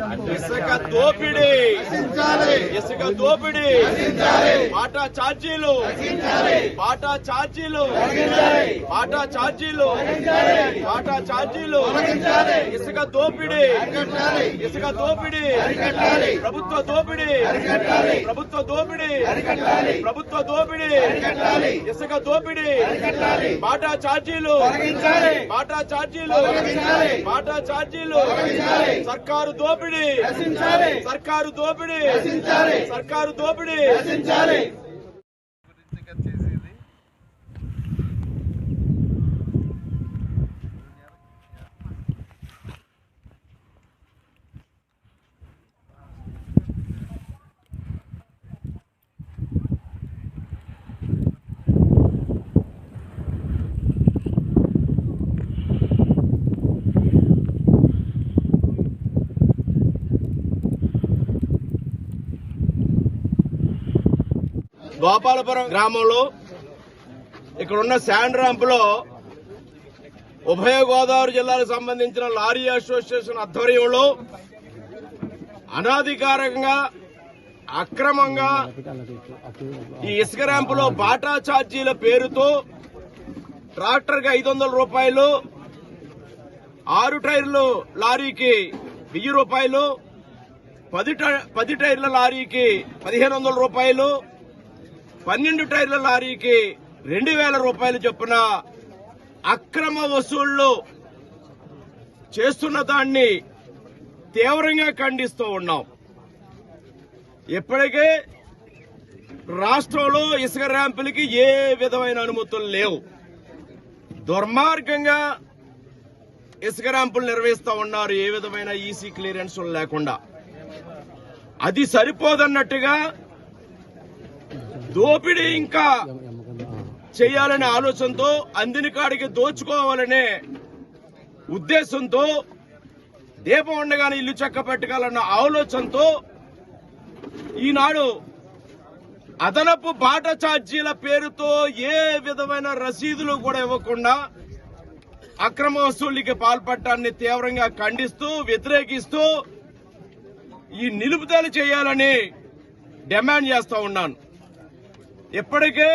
ఇసుక దోపిడీ, ఇసుక దోపిడీ, బాటా ఛార్జీలు, బాటా ఛార్జీలు, బాటా ఛార్జీలు, బాటా ఛార్జీలు, ఇసుక దోపిడీ, ఇసుక దోపిడీ, ప్రభుత్వ దోపిడీ, ప్రభుత్వ దోపిడీ, ప్రభుత్వ దోపిడీ, ఇసుక దోపిడీ, బాటా ఛార్జీలు, బాటా ఛార్జీలు, బాటా ఛార్జీలు, సర్కారు దోపిడీ, సర్కారు దోపిడీ, సర్కారు దోపిడీ. గోపాలపురం గ్రామంలో ఇక్కడున్న శాండ్ ర్యాంప్ లో ఉభయ గోదావరి జిల్లాలకు సంబంధించిన లారీ అసోసియేషన్ ఆధ్వర్యంలో అనాధికారికంగా అక్రమంగా ఈ ఇసుక ర్యాంపులో బాటా ఛార్జీల పేరుతో ట్రాక్టర్ కి 500 రూపాయలు, 6 టైర్లు లారీకి 1000 రూపాయలు, 10 టైర్ల లారీకి 1500 రూపాయలు, 12 టైర్ల లారీకి 2000 రూపాయలు చొప్పున అక్రమ వసూళ్లు చేస్తున్న దాన్ని తీవ్రంగా ఖండిస్తూ ఉన్నాం. ఇప్పటికే రాష్ట్రంలో ఇసుక ర్యాంపులకి ఏ విధమైన అనుమతులు లేవు. దుర్మార్గంగా ఇసుక ర్యాంపులు నిర్వహిస్తూ ఉన్నారు, ఏ విధమైన ఈసీ క్లియరెన్స్ లేకుండా. అది సరిపోదన్నట్టుగా దోపిడీ ఇంకా చేయాలనే ఆలోచనతో, అందిన కాడికి దోచుకోవాలనే ఉద్దేశంతో, దీపం ఉండగానే ఇల్లు చక్క పెట్టుకోవాలన్న ఆలోచనతో ఈనాడు అదనపు బాటా ఛార్జీల పేరుతో ఏ విధమైన రసీదులు కూడా ఇవ్వకుండా అక్రమ వసూళ్లకి పాల్పడటాన్ని తీవ్రంగా ఖండిస్తూ, వ్యతిరేకిస్తూ ఈ నిలుపుదల చేయాలని డిమాండ్ చేస్తా ఉన్నాను. ఇప్పటికే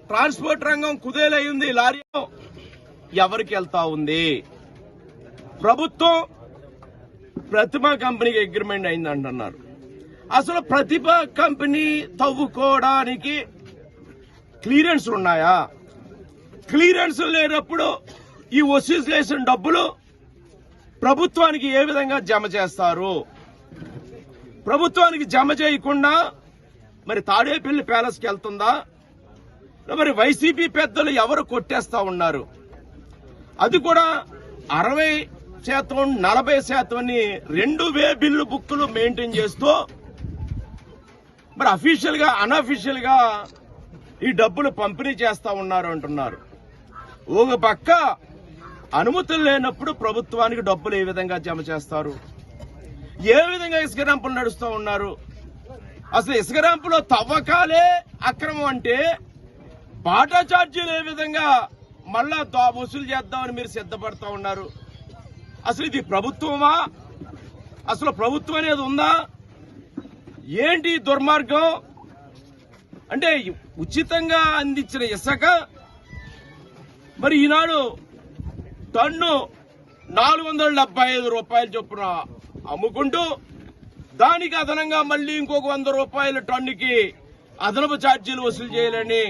ట్రాన్స్పోర్ట్ రంగం కుదేలయ్యింది. లారీ ఎవరికి వెళ్తా ఉంది? ప్రభుత్వం ప్రతిభ కంపెనీకి అగ్రిమెంట్ అయింది అంటున్నారు. అసలు ప్రతిభ కంపెనీ తవ్వుకోవడానికి క్లియరెన్స్ ఉన్నాయా? క్లియరెన్స్ లేనప్పుడు ఈ వసూలు చేసిన డబ్బులు ప్రభుత్వానికి ఏ విధంగా జమ చేస్తారు? ప్రభుత్వానికి జమ చేయకుండా మరి తాడేపల్లి ప్యాలెస్ కి వెళ్తుందా? మరి వైసీపీ పెద్దలు ఎవరు కొట్టేస్తా ఉన్నారు? అది కూడా 60%, 40% 2 బిల్లు బుక్కులు మెయింటైన్ చేస్తూ మరి అఫీషియల్ గా, అన్అఫీషియల్ గా ఈ డబ్బులు పంపిణీ చేస్తా ఉన్నారు అంటున్నారు. ఒక పక్క అనుమతులు లేనప్పుడు ప్రభుత్వానికి డబ్బులు ఏ విధంగా జమ చేస్తారు? ఏ విధంగా ఇసుక ర్యాంపులు నడుస్తూ ఉన్నారు? అసలు ఇసుక ర్యాంపులో తవ్వకాలే అక్రమం అంటే బాటా ఛార్జీలు ఏ విధంగా మళ్ళా వసూలు చేద్దామని మీరు సిద్ధపడతా ఉన్నారు? అసలు ఇది ప్రభుత్వమా? అసలు ప్రభుత్వం అనేది ఉందా? ఏంటి దుర్మార్గం? అంటే ఉచితంగా అందించిన ఇసుక మరి ఈనాడు టన్ను 475 రూపాయలు చొప్పున అమ్ముకుంటూ దానికి అదనంగా మళ్లీ ఇంకొక 100 రూపాయల టన్నుకి అదనపు ఛార్జీలు వసూలు చేయాలని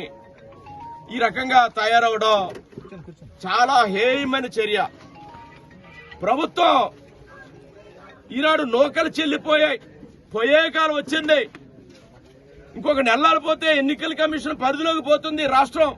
ఈ రకంగా తయారవడం చాలా హేయమైన చర్య. ప్రభుత్వం ఈనాడు నూకలు చెల్లిపోయాయి, పోయే కాలం వచ్చింది. ఇంకొక నెలలు పోతే ఎన్నికల కమిషన్ పరిధిలోకి పోతుంది రాష్ట్రం.